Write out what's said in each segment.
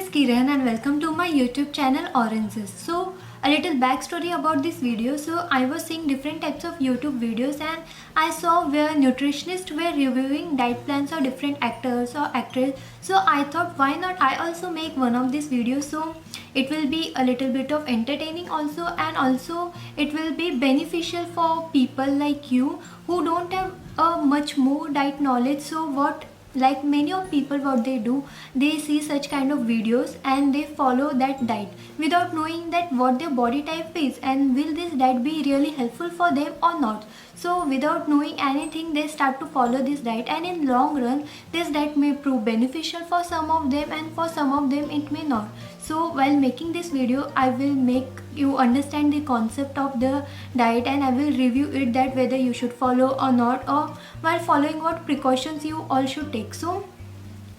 is Kiran and welcome to my YouTube channel Oranges. So a little backstory about this video. So I was seeing different types of YouTube videos and I saw where nutritionists were reviewing diet plans of different actors or actresses. So I thought why not I also make one of these videos, so it will be a little bit of entertaining also, and also it will be beneficial for people like you who don't have a much more diet knowledge. So what, like many of people, what they do, they see such kind of videos and they follow that diet without knowing that what their body type is and will this diet be really helpful for them or not. So without knowing anything, they start to follow this diet, and in long run this diet may prove beneficial for some of them and for some of them it may not. So while making this video, I will make you understand the concept of the diet and I will review it, that whether you should follow or not, or while following what precautions you all should take. So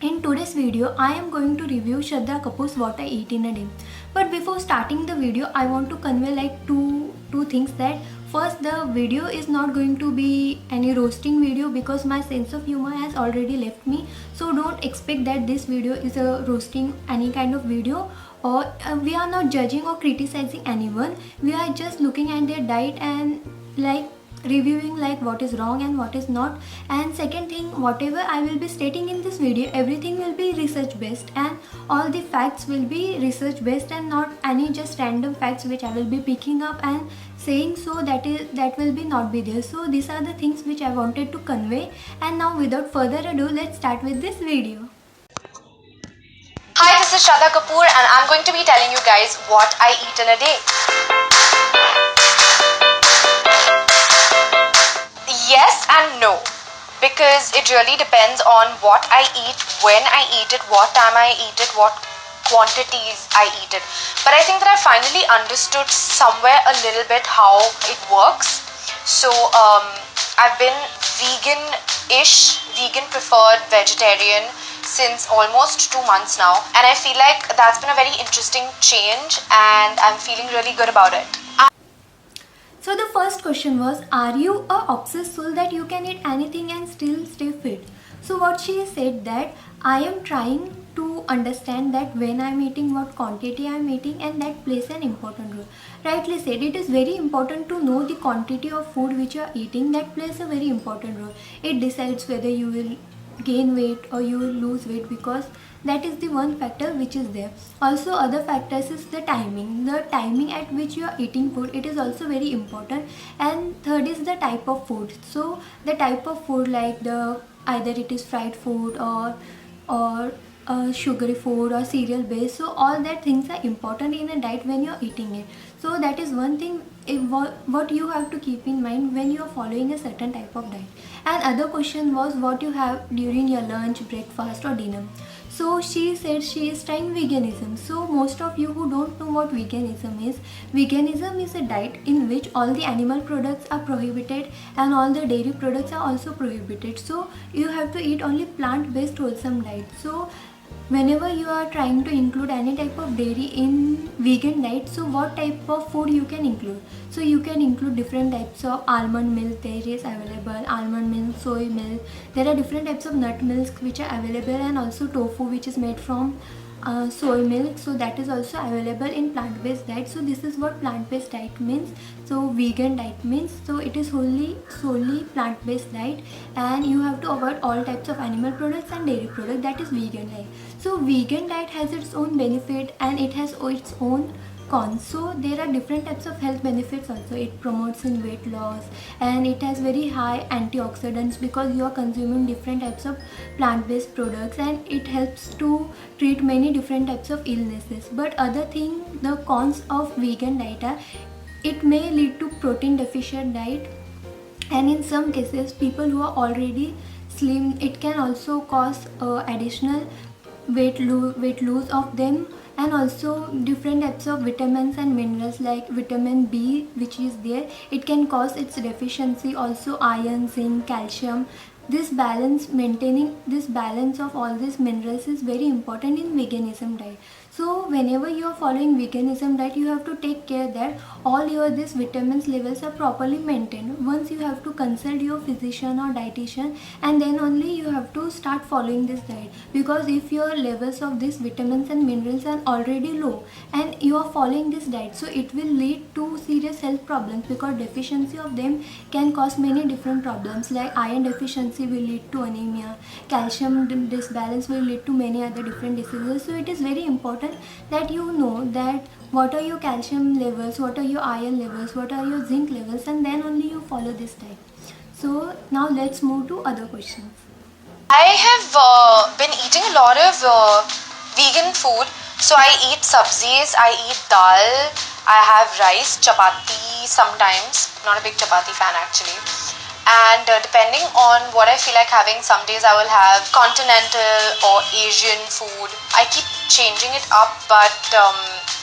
in today's video, I am going to review Shraddha Kapoor's What I Eat in a Day. But before starting the video, I want to convey like two things. That first, the video is not going to be any roasting video because my sense of humor has already left me. So don't expect that this video is a roasting any kind of video, or we are not judging or criticizing anyone. We are just looking at their diet and like reviewing like what is wrong and what is not. And second thing, whatever I will be stating in this video, everything will be research based and all the facts will be research based and not any just random facts which I will be picking up and saying. So that will be not be there. So these are the things which I wanted to convey, and now without further ado, let's start with this video. Hi, this is Shraddha Kapoor and I'm going to be telling you guys what I eat in a day. Yes and no, because it really depends on what I eat, when I eat it, what time I eat it, what quantities I eat it. But I think that I finally understood somewhere a little bit how it works. So I've been vegan-ish, vegan preferred, vegetarian since almost 2 months now, and I feel like that's been a very interesting change and I'm feeling really good about it. So the first question was, are you a obsessed soul that you can eat anything and still stay fit? So what she said, that I am trying to understand that when I am eating, what quantity I am eating, and that plays an important role. Rightly said, it is very important to know the quantity of food which you are eating. That plays a very important role. It decides whether you will gain weight or you will lose weight, because that is the one factor which is there. Also other factors is the timing at which you are eating food. It is also very important. And third is the type of food. So the type of food, like the either it is fried food or sugary food or cereal based, so all that things are important in a diet when you are eating it. So that is one thing what you have to keep in mind when you are following a certain type of diet. And other question was what you have during your lunch, breakfast or dinner. So she said she is trying veganism. So most of you who don't know what veganism is a diet in which all the animal products are prohibited and all the dairy products are also prohibited. So you have to eat only plant-based wholesome diet. So whenever you are trying to include any type of dairy in vegan diet, so what type of food you can include? So you can include different types of almond milk, there is available almond milk, soy milk, there are different types of nut milks which are available, and also tofu which is made from soy milk, so that is also available in plant-based diet. So this is what plant-based diet means. So vegan diet means, so it is solely plant-based diet, and you have to avoid all types of animal products and dairy products. That is vegan diet. So vegan diet has its own benefit and it has its own cons. So there are different types of health benefits also. It promotes in weight loss and it has very high antioxidants because you are consuming different types of plant-based products, and it helps to treat many different types of illnesses. But other thing, the cons of vegan diet are, it may lead to protein deficient diet, and in some cases people who are already slim, it can also cause additional weight lose of them. And also different types of vitamins and minerals like vitamin B which is there, it can cause its deficiency. Also iron, zinc, calcium, maintaining this balance of all these minerals is very important in veganism diet. So whenever you are following veganism diet, you have to take care that all your this vitamins levels are properly maintained. Once you have to consult your physician or dietitian, and then only you have to start following this diet, because if your levels of these vitamins and minerals are already low and you are following this diet, so it will lead to serious health problems, because deficiency of them can cause many different problems, like iron deficiency will lead to anemia, calcium disbalance will lead to many other different diseases. So it is very important that you know that what are your calcium levels, what are your iron levels, what are your zinc levels, and then only you follow this diet. So now let's move to other questions. I have been eating a lot of vegan food. So I eat sabzis, I eat dal, I have rice, chapati sometimes. Not a big chapati fan actually. And depending on what I feel like having, some days I will have continental or Asian food. I keep changing it up, but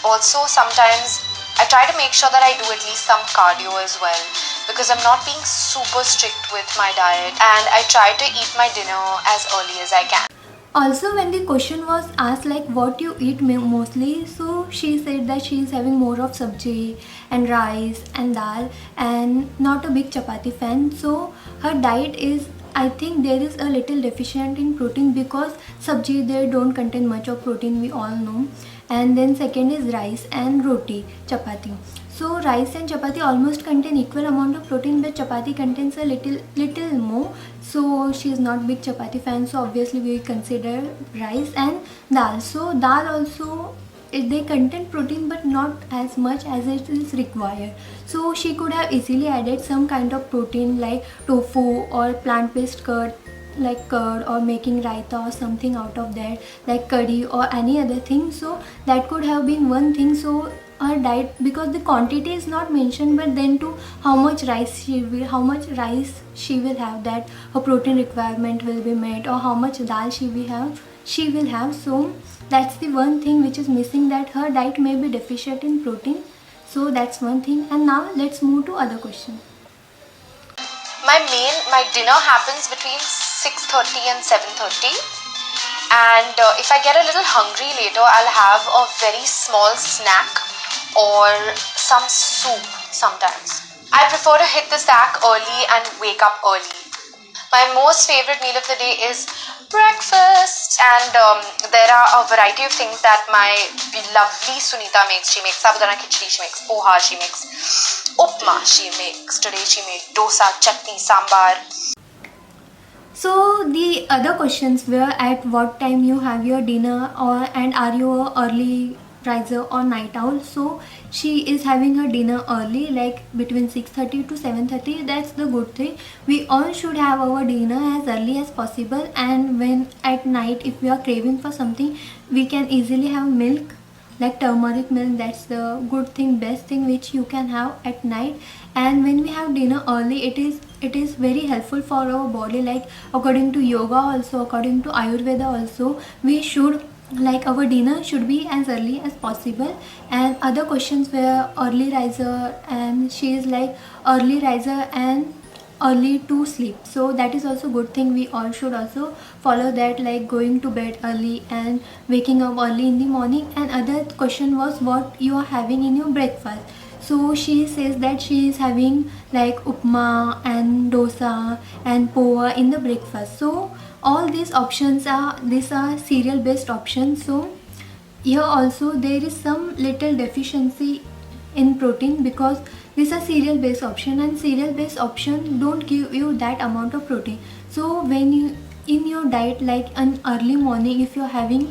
also sometimes I try to make sure that I do at least some cardio as well, because I'm not being super strict with my diet, and I try to eat my dinner as early as I can. Also, when the question was asked like what you eat mostly, so she said that she is having more of sabji and rice and dal and not a big chapati fan. So her diet is, I think there is a little deficient in protein, because sabji they don't contain much of protein, we all know. And then second is rice and roti, chapati. So rice and chapati almost contain equal amount of protein, but chapati contains a little more. So she is not big chapati fan, so obviously we consider rice and dal. So dal also they contain protein, but not as much as it is required. So she could have easily added some kind of protein like tofu or plant-based curd, like curd, or making raita or something out of that, like curry or any other thing. So that could have been one thing. So her diet, because the quantity is not mentioned, but then to how much rice she will have, that her protein requirement will be met, or how much dal she will have. So that's the one thing which is missing, that her diet may be deficient in protein. So that's one thing. And now let's move to other question. My dinner happens between 6:30 and 7:30, and if I get a little hungry later, I'll have a very small snack or some soup sometimes. I prefer to hit the sack early and wake up early. My most favorite meal of the day is breakfast, and there are a variety of things that my lovely Sunita makes. She makes sabudana khichdi, she makes poha, she makes upma, she makes, today she made dosa, chutney, sambar. So the other questions were at what time you have your dinner, or and are you a early riser or night owl. So she is having her dinner early, like between 6:30 to 7:30. That's the good thing. We all should have our dinner as early as possible, and when at night if we are craving for something, we can easily have milk, like turmeric milk. That's the good thing, best thing which you can have at night. And when we have dinner early, it is very helpful for our body, like according to yoga also, according to ayurveda also, we should, like our dinner should be as early as possible. And other questions were early riser, and she is like early riser and early to sleep. So that is also good thing, we all should also follow that, like going to bed early and waking up early in the morning. And other question was what you are having in your breakfast. So she says that she is having like upma and dosa and poha in the breakfast. So all these are cereal based options. So here also there is some little deficiency in protein, because these are cereal based option, and cereal based option don't give you that amount of protein. So when you in your diet, like an early morning, if you're having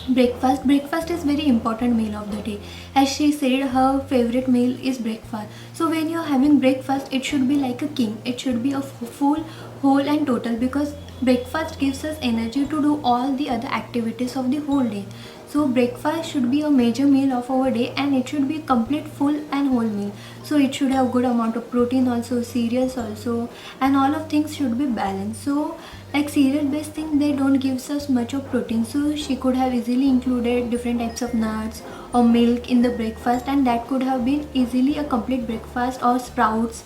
breakfast is very important meal of the day. As she said, her favorite meal is breakfast. So when you're having breakfast, it should be like a king, it should be a full, whole and total, because breakfast gives us energy to do all the other activities of the whole day. So breakfast should be a major meal of our day, and it should be complete, full and whole meal. So it should have good amount of protein also, cereals also, and all of things should be balanced. So like cereal based thing, they don't give us much of protein. So she could have easily included different types of nuts or milk in the breakfast, and that could have been easily a complete breakfast, or sprouts.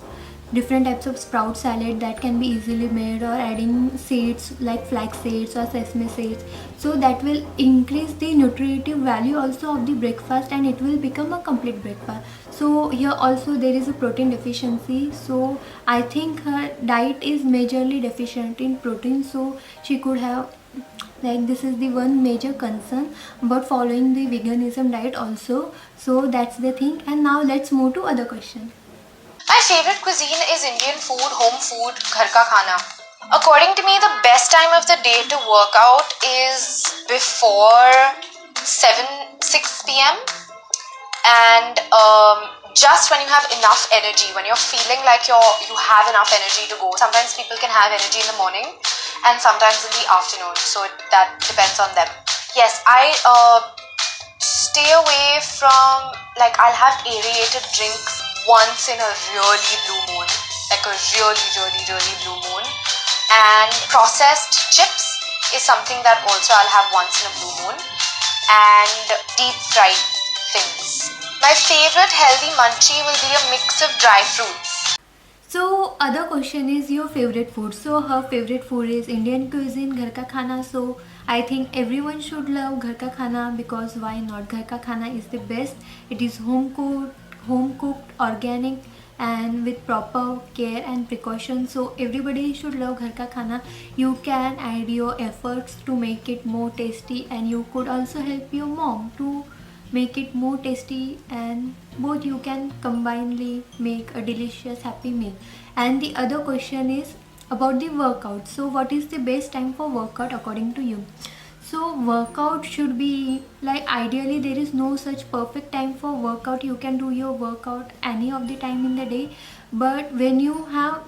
different types of sprout salad that can be easily made, or adding seeds like flax seeds or sesame seeds, so that will increase the nutritive value also of the breakfast, and it will become a complete breakfast. So here also there is a protein deficiency, so I think her diet is majorly deficient in protein, so she could have, like, this is the one major concern about following the veganism diet also. So that's the thing. And now let's move to other question. My favorite cuisine is Indian food, home food, ghar ka khana. According to me, the best time of the day to work out is before 6 p.m. and just when you have enough energy, when you're feeling like you have enough energy to go. Sometimes people can have energy in the morning and sometimes in the afternoon, so that depends on them. Yes, I stay away from, like, I'll have aerated drinks once in a really blue moon, like a really blue moon. And processed chips is something that also I'll have once in a blue moon. And deep fried things. My favorite healthy munchie will be a mix of dry fruits. So other question is your favorite food. So her favorite food is Indian cuisine, ghar ka khana. So I think everyone should love ghar ka khana, because why not? Ghar ka khana is the best. It is home cooked, organic, and with proper care and precaution. So everybody should love ghar ka khana. You can add your efforts to make it more tasty, and you could also help your mom to make it more tasty, and both you can combinedly make a delicious happy meal. And the other question is about the workout. So what is the best time for workout according to you? So workout should be, like, ideally there is no such perfect time for workout. You can do your workout any of the time in the day, but when you have,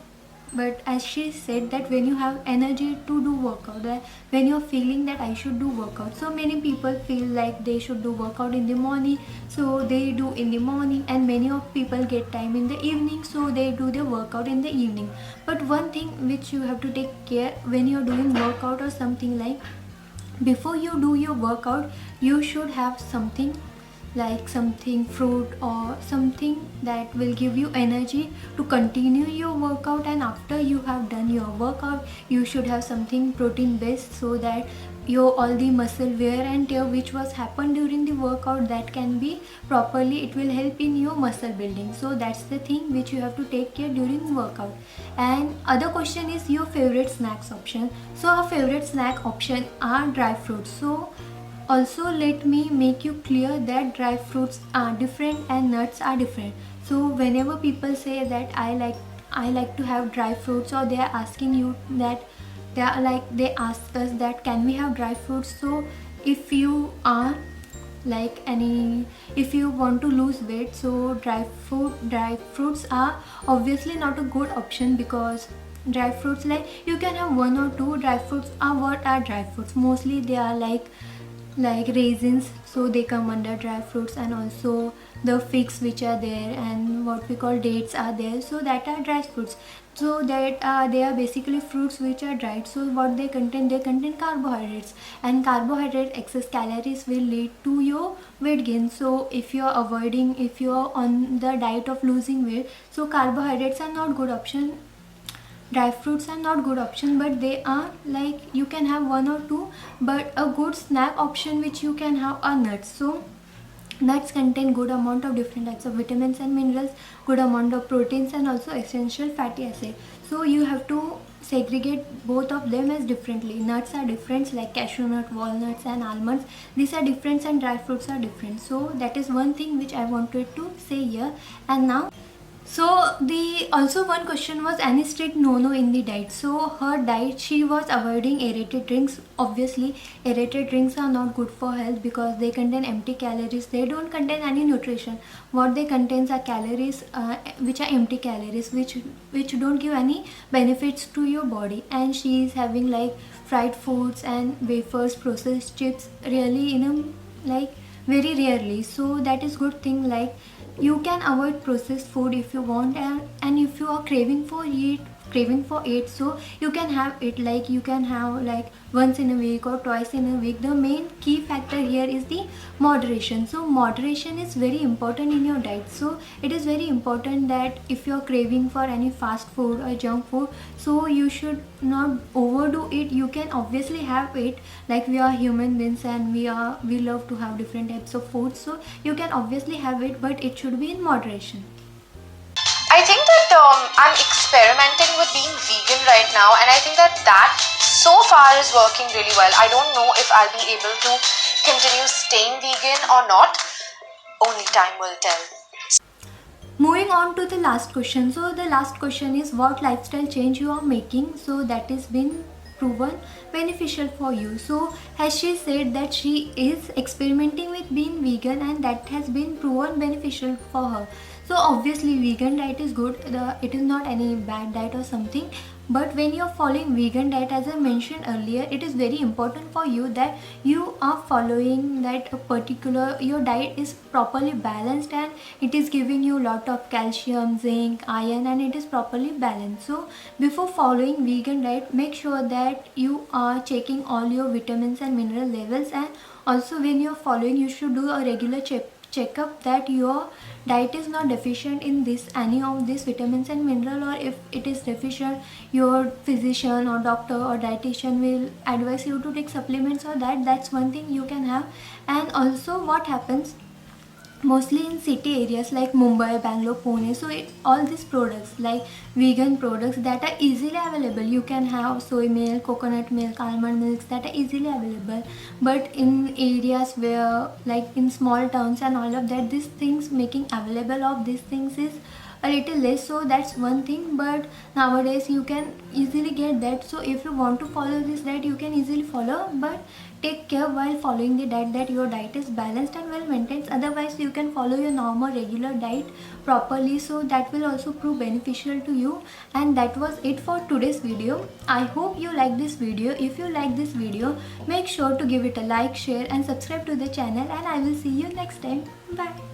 but as she said, that when you have energy to do workout, that when you're feeling that I should do workout, so many people feel like they should do workout in the morning, so they do in the morning, and many of people get time in the evening, so they do their workout in the evening. But one thing which you have to take care when you're doing workout or something, like, before you do your workout, you should have something, like something fruit or something that will give you energy to continue your workout. And after you have done your workout, you should have something protein based, so that your all the muscle wear and tear which was happened during the workout, that can be properly, it will help in your muscle building. So that's the thing which you have to take care during workout. And other question is your favorite snacks option. So our favorite snack option are dry fruits. So also let me make you clear that dry fruits are different and nuts are different. So whenever people say that I like to have dry fruits, or they are asking you that, they ask us that can we have dry fruits. So if you are like any, if you want to lose weight, so dry fruits are obviously not a good option, because dry fruits, like, you can have one or two dry fruits. Are what are dry fruits? Mostly they are like raisins, so they come under dry fruits, and also the figs which are there, and what we call dates are there, so that are dry fruits. So that they are basically fruits which are dried. So what they contain carbohydrates, and carbohydrate excess calories will lead to your weight gain. So if you are on the diet of losing weight, so carbohydrates are not good option, dry fruits are not good option, but they are, like, you can have one or two. But a good snack option which you can have are nuts. So nuts contain good amount of different types of vitamins and minerals, good amount of proteins, and also essential fatty acid. So you have to segregate both of them as differently. Nuts are different, like cashew nut, walnuts, and almonds. These are different, and dry fruits are different. So that is one thing which I wanted to say here. And now, so the also one question was any strict no in the diet. So her diet, she was avoiding aerated drinks. Obviously aerated drinks are not good for health, because they contain empty calories, they don't contain any nutrition. What they contain are calories, which are empty calories, which don't give any benefits to your body. And she is having like fried foods and wafers, processed chips, really, like, very rarely. So that is good thing, like, you can avoid processed food if you want, and if you are craving for craving for it, so you can have it, like you can have like once in a week or twice in a week. The main key factor here is the moderation. So moderation is very important in your diet. So it is very important that if you're craving for any fast food or junk food, so you should not overdo it. You can obviously have it, like we are human beings and we love to have different types of food, so you can obviously have it, but it should be in moderation. I think that I'm experimenting with being vegan right now, and I think that so far is working really well. I don't know if I'll be able to continue staying vegan or not. Only time will tell. Moving on to the last question. So the last question is what lifestyle change you are making so that is been proven beneficial for you. So as she said that she is experimenting with being vegan and that has been proven beneficial for her. So obviously vegan diet is good. It is not any bad diet or something. But when you're following vegan diet, as I mentioned earlier, it is very important for you that you are following that a particular, your diet is properly balanced and it is giving you a lot of calcium, zinc, iron, and it is properly balanced. So before following vegan diet, make sure that you are checking all your vitamins and mineral levels, and also when you're following, you should do a regular checkup that your diet is not deficient in this any of these vitamins and mineral, or if it is deficient, your physician or doctor or dietitian will advise you to take supplements, or that's one thing you can have. And also what happens mostly in city areas like Mumbai, Bangalore, Pune, so all these products like vegan products that are easily available, you can have soy milk, coconut milk, almond milks that are easily available. But in areas where like in small towns and all of that, these things making available of these things is a little less, so that's one thing. But nowadays you can easily get that, so if you want to follow this diet you can easily follow, but take care while following the diet that your diet is balanced and well maintained. Otherwise you can follow your normal regular diet properly, so that will also prove beneficial to you. And that was it for today's video. I hope you like this video. If you like this video, make sure to give it a like, share and subscribe to the channel, and I will see you next time. Bye.